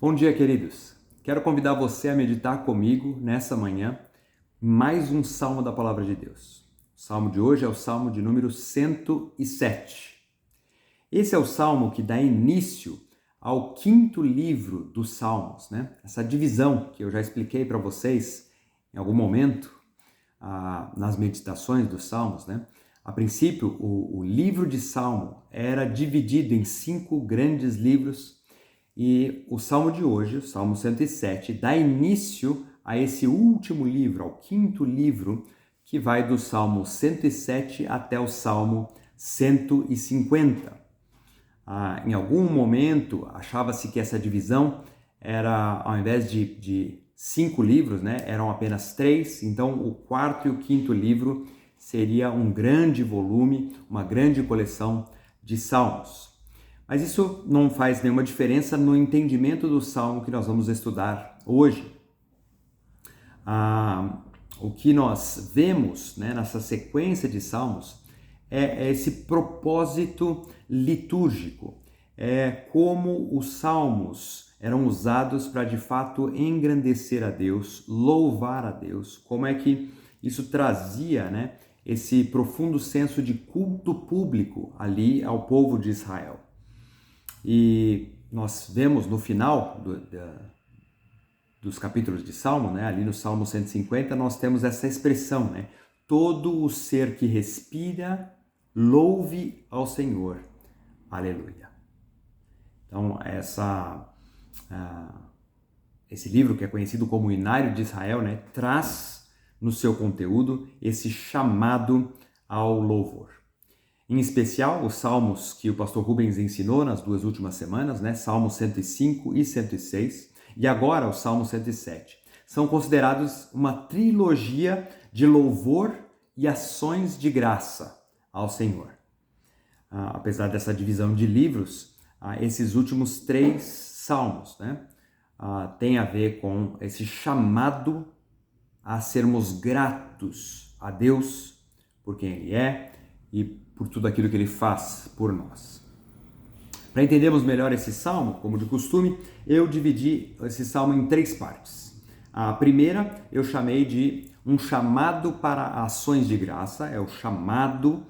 Bom dia, queridos. Quero convidar você a meditar comigo nessa manhã mais um salmo da Palavra de Deus. O salmo de hoje é o salmo de número 107. Esse é o salmo que dá início ao quinto livro dos Salmos, né? Essa divisão que eu já expliquei para vocês em algum momento nas meditações dos Salmos, né? A princípio, o livro de Salmo era dividido em 5 grandes livros. E o salmo de hoje, o Salmo 107, dá início a esse último livro, ao quinto livro, que vai do Salmo 107 até o Salmo 150. Em algum momento, achava-se que essa divisão era, ao invés de 5 livros, né, eram apenas 3. Então, o quarto e o quinto livro seria um grande volume, uma grande coleção de salmos. Mas isso não faz nenhuma diferença no entendimento do salmo que nós vamos estudar hoje. O que nós vemos, né, nessa sequência de salmos é esse propósito litúrgico. É como os salmos eram usados para de fato engrandecer a Deus, louvar a Deus. Como é que isso trazia, né, esse profundo senso de culto público ali ao povo de Israel. E nós vemos no final dos capítulos de Salmo, né, ali no Salmo 150, nós temos essa expressão, né? Todo o ser que respira, louve ao Senhor. Aleluia. Então, esse livro, que é conhecido como o Inário de Israel, né, traz no seu conteúdo esse chamado ao louvor. Em especial, os salmos que o pastor Rubens ensinou nas 2 últimas semanas, né? Salmo 105 e 106, e agora o Salmo 107. São considerados uma trilogia de louvor e ações de graça ao Senhor. Apesar dessa divisão de livros, esses últimos 3 salmos, né, têm a ver com esse chamado a sermos gratos a Deus por quem Ele é e por tudo aquilo que Ele faz por nós. Para entendermos melhor esse salmo, como de costume, eu dividi esse salmo em 3 partes. A primeira eu chamei de um chamado para ações de graça, é o chamado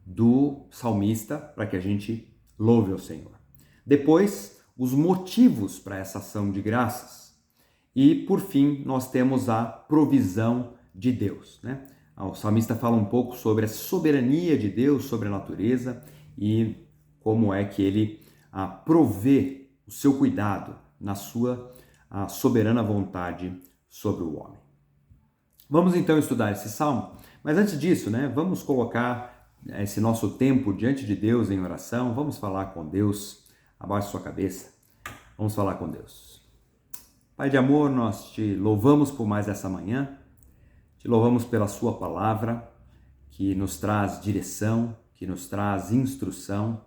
do salmista para que a gente louve ao Senhor. Depois, os motivos para essa ação de graças. E, por fim, nós temos a provisão de Deus, né? O salmista fala um pouco sobre a soberania de Deus sobre a natureza e como é que ele provê o seu cuidado na sua soberana vontade sobre o homem. Vamos então estudar esse salmo, mas antes disso, né, vamos colocar esse nosso tempo diante de Deus em oração, vamos falar com Deus, abaixe sua cabeça, vamos falar com Deus. Pai de amor, nós te louvamos por mais essa manhã, te louvamos pela sua palavra, que nos traz direção, que nos traz instrução,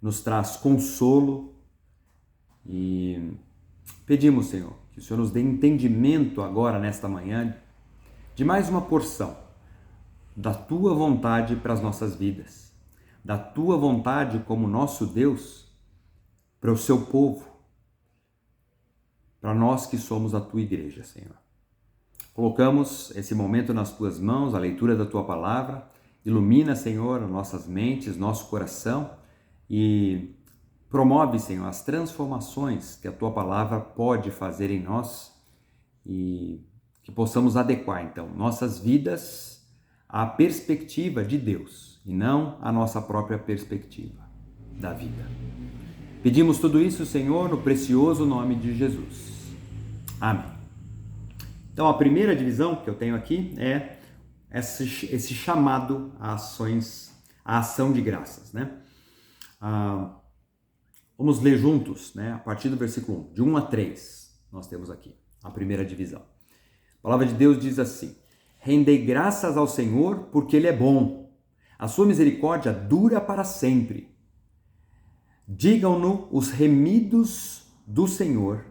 nos traz consolo e pedimos, Senhor, que o Senhor nos dê entendimento agora, nesta manhã, de mais uma porção da tua vontade para as nossas vidas, da tua vontade como nosso Deus para o seu povo, para nós que somos a tua igreja, Senhor. Colocamos esse momento nas tuas mãos, a leitura da tua palavra. Ilumina, Senhor, nossas mentes, nosso coração e promove, Senhor, as transformações que a tua palavra pode fazer em nós e que possamos adequar, então, nossas vidas à perspectiva de Deus e não à nossa própria perspectiva da vida. Pedimos tudo isso, Senhor, no precioso nome de Jesus. Amém. Então, a primeira divisão que eu tenho aqui é esse chamado a ação de graças, né? Vamos ler juntos, né? A partir do versículo 1, de 1 a 3, nós temos aqui a primeira divisão. A palavra de Deus diz assim: rendei graças ao Senhor porque Ele é bom, a sua misericórdia dura para sempre. Digam-no os remidos do Senhor,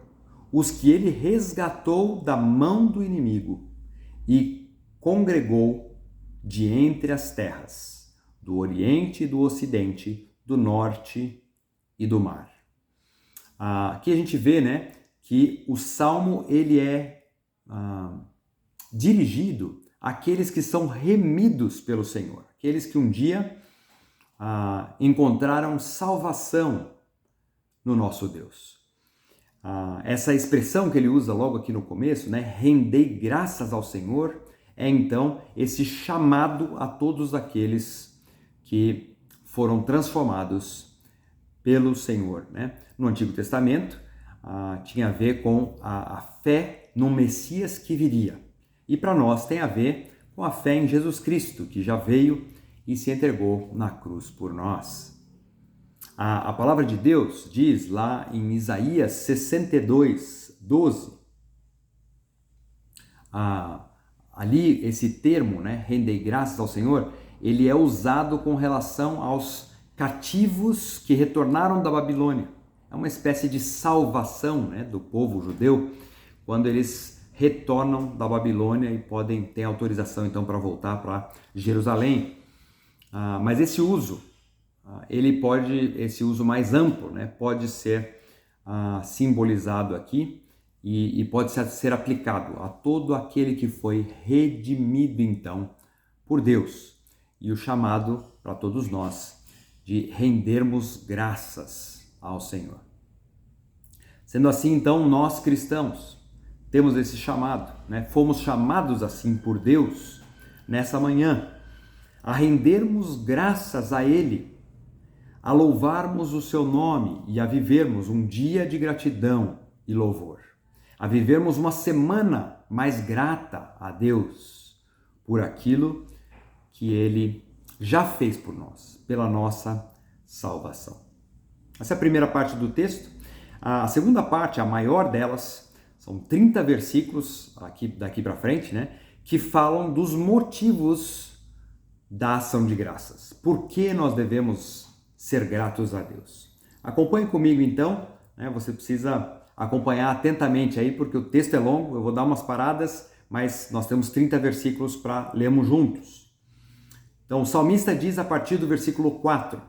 os que Ele resgatou da mão do inimigo e congregou de entre as terras, do Oriente e do Ocidente, do Norte e do Mar. Aqui a gente vê, né, que o Salmo ele é dirigido àqueles que são remidos pelo Senhor, aqueles que um dia encontraram salvação no nosso Deus. Essa expressão que ele usa logo aqui no começo, né, rendei graças ao Senhor, é então esse chamado a todos aqueles que foram transformados pelo Senhor, né? No Antigo Testamento, tinha a ver com a fé no Messias que viria. E para nós tem a ver com a fé em Jesus Cristo, que já veio e se entregou na cruz por nós. A palavra de Deus diz lá em Isaías 62, 12, ali esse termo, né, rendei graças ao Senhor, ele é usado com relação aos cativos que retornaram da Babilônia. É uma espécie de salvação, né, do povo judeu, quando eles retornam da Babilônia e podem ter autorização então para voltar para Jerusalém. Mas esse uso, esse uso mais amplo, né, pode ser simbolizado aqui e pode ser aplicado a todo aquele que foi redimido então por Deus. E o chamado para todos nós de rendermos graças ao Senhor. Sendo assim, então, nós cristãos temos esse chamado, né? Fomos chamados assim por Deus nessa manhã a rendermos graças a Ele, a louvarmos o seu nome e a vivermos um dia de gratidão e louvor, a vivermos uma semana mais grata a Deus por aquilo que Ele já fez por nós, pela nossa salvação. Essa é a primeira parte do texto. A segunda parte, a maior delas, são 30 versículos daqui para frente, né, que falam dos motivos da ação de graças. Por que nós devemos ser gratos a Deus? Acompanhe comigo então, né, você precisa acompanhar atentamente aí, porque o texto é longo, eu vou dar umas paradas, mas nós temos 30 versículos para lermos juntos. Então o salmista diz a partir do versículo 4,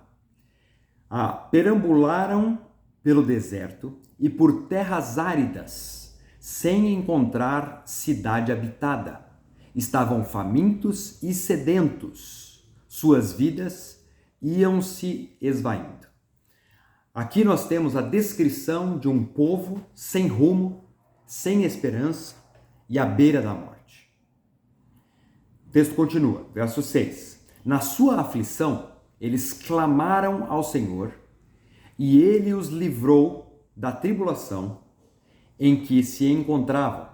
perambularam pelo deserto e por terras áridas, sem encontrar cidade habitada. Estavam famintos e sedentos, suas vidas iam se esvaindo. Aqui nós temos a descrição de um povo sem rumo, sem esperança e à beira da morte. O texto continua, verso 6. Na sua aflição, eles clamaram ao Senhor e Ele os livrou da tribulação em que se encontravam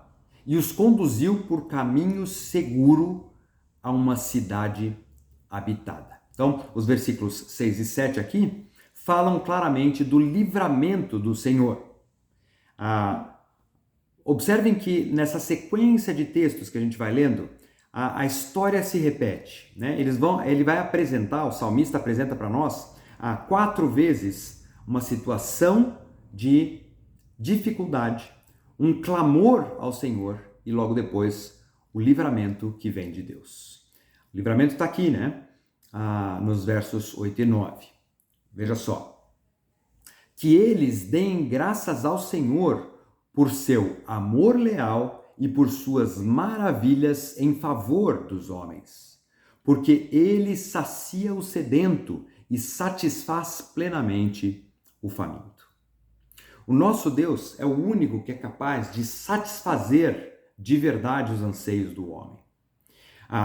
e os conduziu por caminho seguro a uma cidade habitada. Então, os versículos 6 e 7 aqui falam claramente do livramento do Senhor. Observem que nessa sequência de textos que a gente vai lendo, a história se repete, né? Ele vai apresentar, o salmista apresenta para nós 4 vezes uma situação de dificuldade, um clamor ao Senhor e logo depois o livramento que vem de Deus. O livramento está aqui, né? Nos versos 8 e 9. Veja só. Que eles deem graças ao Senhor por seu amor leal e por suas maravilhas em favor dos homens, porque ele sacia o sedento e satisfaz plenamente o faminto. O nosso Deus é o único que é capaz de satisfazer de verdade os anseios do homem.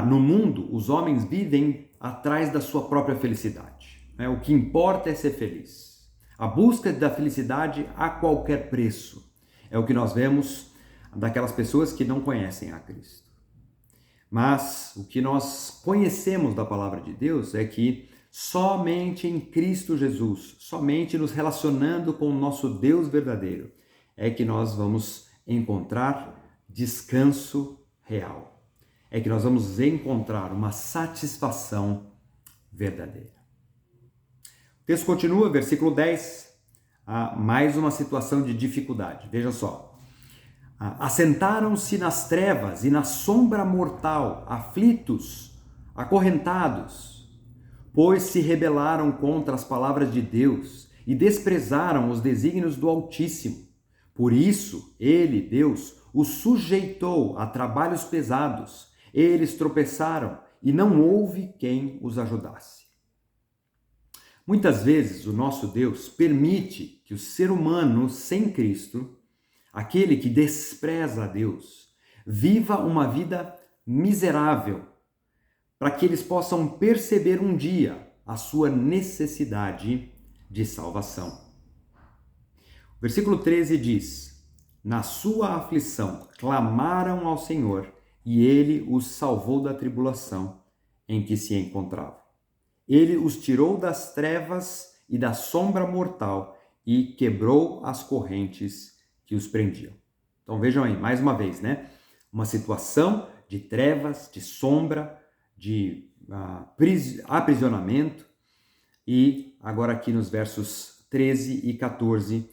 No mundo, os homens vivem atrás da sua própria felicidade. O que importa é ser feliz. A busca da felicidade a qualquer preço é o que nós vemos daquelas pessoas que não conhecem a Cristo. Mas o que nós conhecemos da palavra de Deus é que somente em Cristo Jesus, somente nos relacionando com o nosso Deus verdadeiro, é que nós vamos encontrar descanso real. É que nós vamos encontrar uma satisfação verdadeira. O texto continua, versículo 10, mais uma situação de dificuldade. Veja só. Assentaram-se nas trevas e na sombra mortal, aflitos, acorrentados, pois se rebelaram contra as palavras de Deus e desprezaram os desígnios do Altíssimo. Por isso, ele, Deus, os sujeitou a trabalhos pesados. Eles tropeçaram e não houve quem os ajudasse. Muitas vezes o nosso Deus permite que o ser humano sem Cristo, aquele que despreza a Deus, viva uma vida miserável, para que eles possam perceber um dia a sua necessidade de salvação. O versículo 13 diz: na sua aflição clamaram ao Senhor, e ele os salvou da tribulação em que se encontravam. Ele os tirou das trevas e da sombra mortal e quebrou as correntes que os prendiam. Então vejam aí, mais uma vez, né? Uma situação de trevas, de sombra, de aprisionamento. E agora aqui nos versos 13 e 14,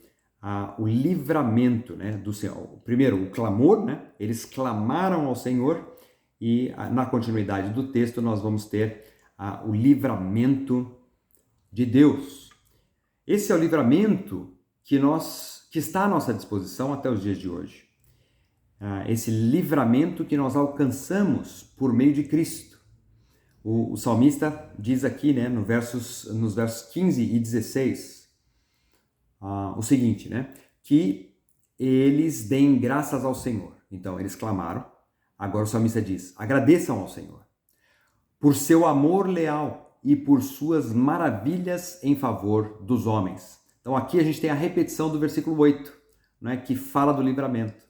o livramento, né, do Senhor. Primeiro, o clamor, né? Eles clamaram ao Senhor, e na continuidade do texto nós vamos ter o livramento de Deus. Esse é o livramento que está à nossa disposição até os dias de hoje. Esse livramento que nós alcançamos por meio de Cristo. O salmista diz aqui, né, nos versos 15 e 16, o seguinte, né, que eles deem graças ao Senhor. Então, eles clamaram. Agora o salmista diz: agradeçam ao Senhor por seu amor leal e por suas maravilhas em favor dos homens. Então aqui a gente tem a repetição do versículo 8, né, que fala do livramento.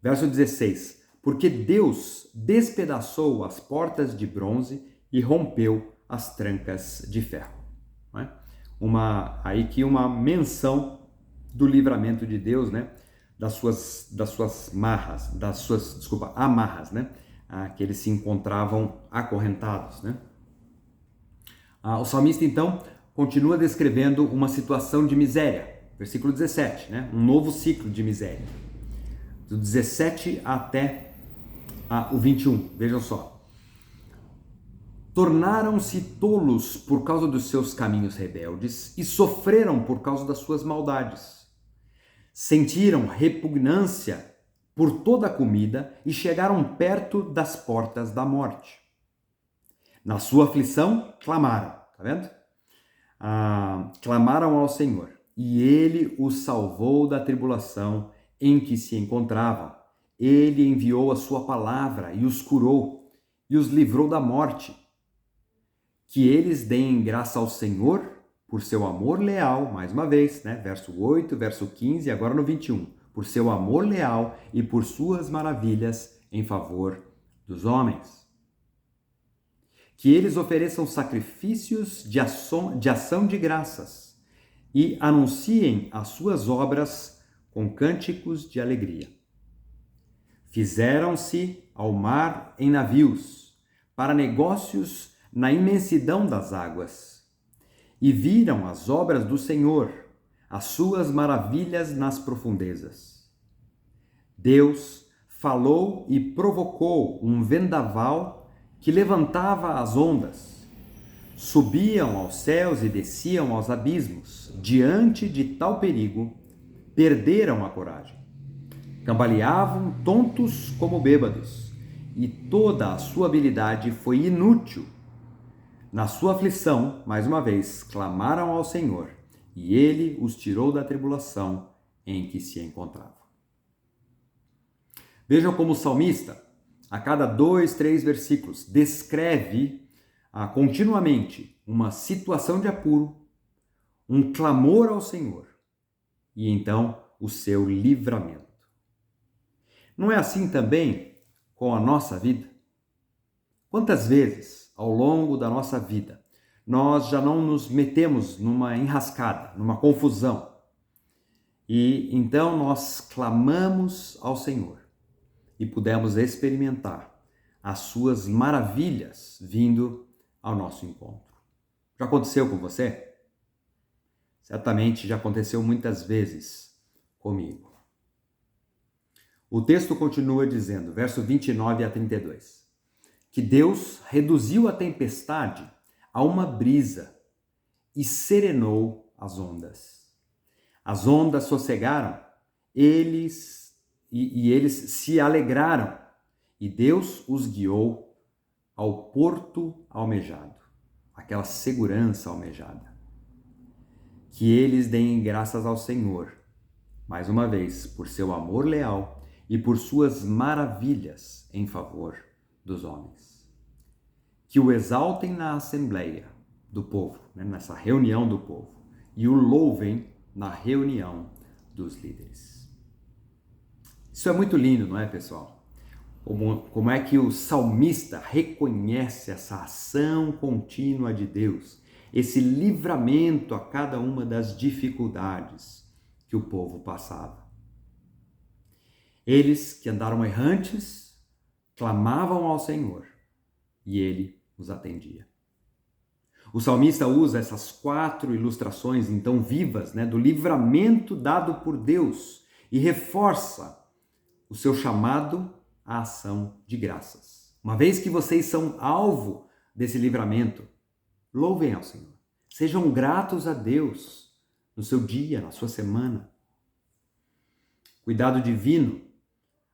Verso 16: porque Deus despedaçou as portas de bronze e rompeu as trancas de ferro. Né? Uma menção do livramento de Deus, né, das suas amarras, né, que eles se encontravam acorrentados, né? O salmista, então, continua descrevendo uma situação de miséria. Versículo 17, né? Um novo ciclo de miséria. Do 17 até o 21, vejam só. Tornaram-se tolos por causa dos seus caminhos rebeldes e sofreram por causa das suas maldades. Sentiram repugnância por toda a comida e chegaram perto das portas da morte. Na sua aflição, clamaram, tá vendo? Clamaram ao Senhor, e ele os salvou da tribulação em que se encontravam. Ele enviou a sua palavra e os curou, e os livrou da morte. Que eles deem graça ao Senhor por seu amor leal, mais uma vez, né? Verso 8, verso 15, agora no 21. Por seu amor leal e por suas maravilhas em favor dos homens. Que eles ofereçam sacrifícios de ação de graças e anunciem as suas obras com cânticos de alegria. Fizeram-se ao mar em navios, para negócios na imensidão das águas, e viram as obras do Senhor, as suas maravilhas nas profundezas. Deus falou e provocou um vendaval que levantava as ondas. Subiam aos céus e desciam aos abismos. Diante de tal perigo, perderam a coragem. Cambaleavam tontos como bêbados, e toda a sua habilidade foi inútil. Na sua aflição, mais uma vez, clamaram ao Senhor, e ele os tirou da tribulação em que se encontravam. Vejam como o salmista, a cada 2, 3 versículos, descreve continuamente uma situação de apuro, um clamor ao Senhor e então o seu livramento. Não é assim também com a nossa vida? Quantas vezes ao longo da nossa vida nós já não nos metemos numa enrascada, numa confusão, e então nós clamamos ao Senhor e pudemos experimentar as suas maravilhas vindo ao nosso encontro. Já aconteceu com você? Certamente já aconteceu muitas vezes comigo. O texto continua dizendo, verso 29 a 32, que Deus reduziu a tempestade a uma brisa e serenou as ondas. As ondas sossegaram eles se alegraram, e Deus os guiou ao porto almejado, aquela segurança almejada. Que eles deem graças ao Senhor, mais uma vez, por seu amor leal e por suas maravilhas em favor dos homens. Que o exaltem na assembleia do povo, nessa reunião do povo, e o louvem na reunião dos líderes. Isso é muito lindo, não é, pessoal? Como é que o salmista reconhece essa ação contínua de Deus, esse livramento a cada uma das dificuldades que o povo passava. Eles que andaram errantes, clamavam ao Senhor e Ele os atendia. O salmista usa essas 4 ilustrações, então, vivas, do livramento dado por Deus e reforça o seu chamado à ação de graças. Uma vez que vocês são alvo desse livramento, louvem ao Senhor. Sejam gratos a Deus no seu dia, na sua semana. Cuidado divino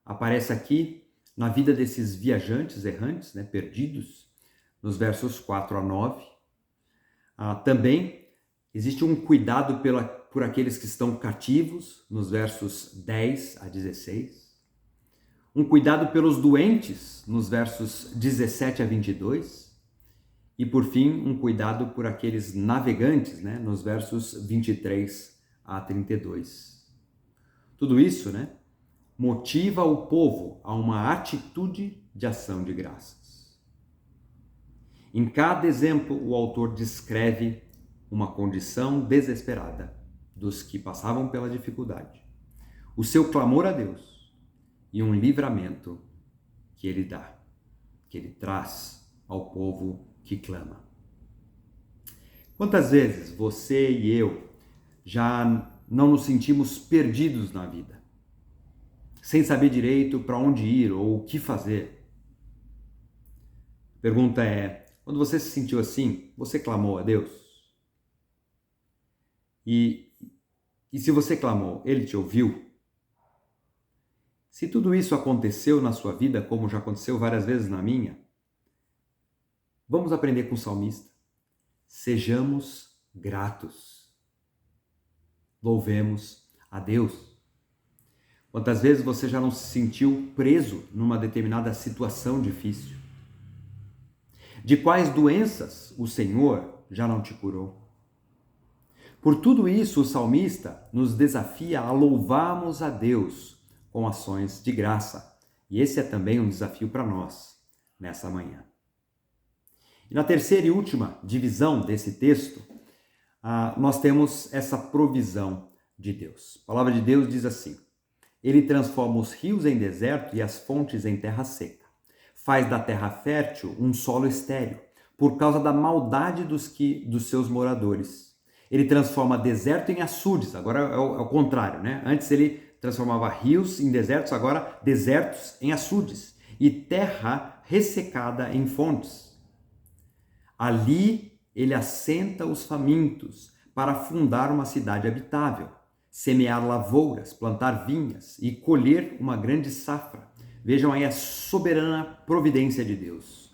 aparece aqui na vida desses viajantes errantes, perdidos, nos versos 4 a 9. Também existe um cuidado por aqueles que estão cativos, nos versos 10 a 16. Um cuidado pelos doentes, nos versos 17 a 22. E, por fim, um cuidado por aqueles navegantes, nos versos 23 a 32. Tudo isso, motiva o povo a uma atitude de ação de graças. Em cada exemplo, o autor descreve uma condição desesperada dos que passavam pela dificuldade, o seu clamor a Deus e um livramento que ele dá, que ele traz ao povo que clama. Quantas vezes você e eu já não nos sentimos perdidos na vida, sem saber direito para onde ir ou o que fazer? A pergunta é: quando você se sentiu assim, você clamou a Deus? E se você clamou, Ele te ouviu? Se tudo isso aconteceu na sua vida, como já aconteceu várias vezes na minha, vamos aprender com o salmista. Sejamos gratos. Louvemos a Deus. Quantas vezes você já não se sentiu preso numa determinada situação difícil? De quais doenças o Senhor já não te curou? Por tudo isso, o salmista nos desafia a louvarmos a Deus com ações de graça. E esse é também um desafio para nós nessa manhã. E na terceira e última divisão desse texto, nós temos essa provisão de Deus. A palavra de Deus diz assim: Ele transforma os rios em deserto e as fontes em terra seca. Faz da terra fértil um solo estéril, por causa da maldade dos seus moradores. Ele transforma deserto em açudes, agora é o contrário, Antes ele transformava rios em desertos, agora desertos em açudes, e terra ressecada em fontes. Ali ele assenta os famintos para fundar uma cidade habitável, semear lavouras, plantar vinhas e colher uma grande safra. Vejam aí a soberana providência de Deus.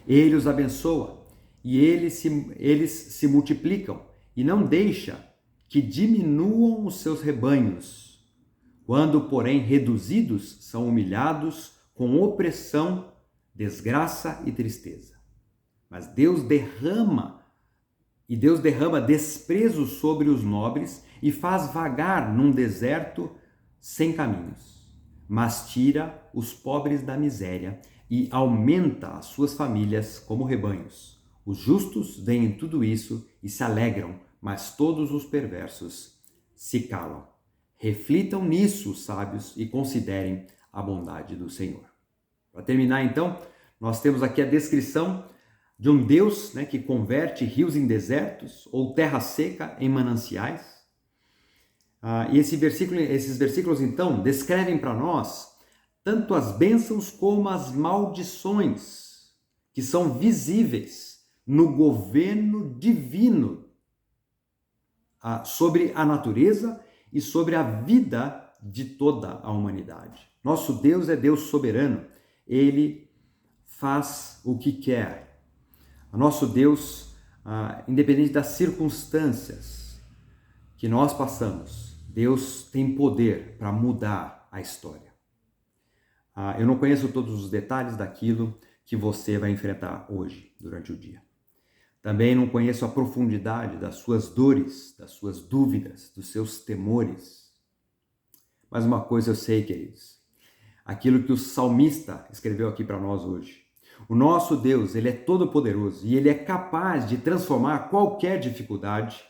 Ele os abençoa e eles se multiplicam e não deixa que diminuam os seus rebanhos. Quando, porém, reduzidos, são humilhados com opressão, desgraça e tristeza. Mas Deus derrama desprezo sobre os nobres e faz vagar num deserto sem caminhos. Mas tira os pobres da miséria e aumenta as suas famílias como rebanhos. Os justos veem tudo isso e se alegram, mas todos os perversos se calam. Reflitam nisso os sábios e considerem a bondade do Senhor. Para terminar, então, nós temos aqui a descrição de um Deus que converte rios em desertos ou terra seca em mananciais. E esses versículos, então, descrevem para nós tanto as bênçãos como as maldições que são visíveis no governo divino sobre a natureza e sobre a vida de toda a humanidade. Nosso Deus é Deus soberano, Ele faz o que quer. O nosso Deus, independente das circunstâncias que nós passamos, Deus tem poder para mudar a história. Eu não conheço todos os detalhes daquilo que você vai enfrentar hoje, durante o dia. Também não conheço a profundidade das suas dores, das suas dúvidas, dos seus temores. Mas uma coisa eu sei, queridos, aquilo que o salmista escreveu aqui para nós hoje. O nosso Deus, Ele é todo-poderoso e Ele é capaz de transformar qualquer dificuldade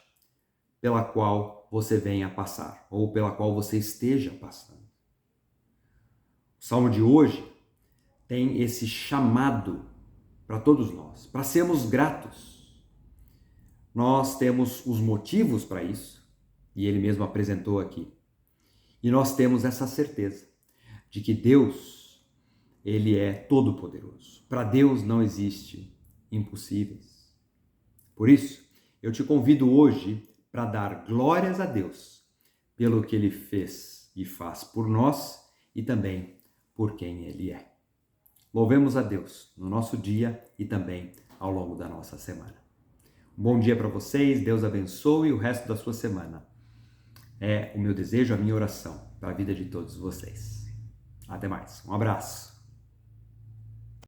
pela qual você venha passar ou pela qual você esteja passando. O salmo de hoje tem esse chamado para todos nós, para sermos gratos. Nós temos os motivos para isso, e ele mesmo apresentou aqui. E nós temos essa certeza de que Deus, Ele é todo-poderoso. Para Deus não existe impossíveis. Por isso, eu te convido hoje para dar glórias a Deus pelo que Ele fez e faz por nós e também por quem Ele é. Louvemos a Deus no nosso dia e também ao longo da nossa semana. Um bom dia para vocês, Deus abençoe o resto da sua semana. É o meu desejo, a minha oração para a vida de todos vocês. Até mais, um abraço.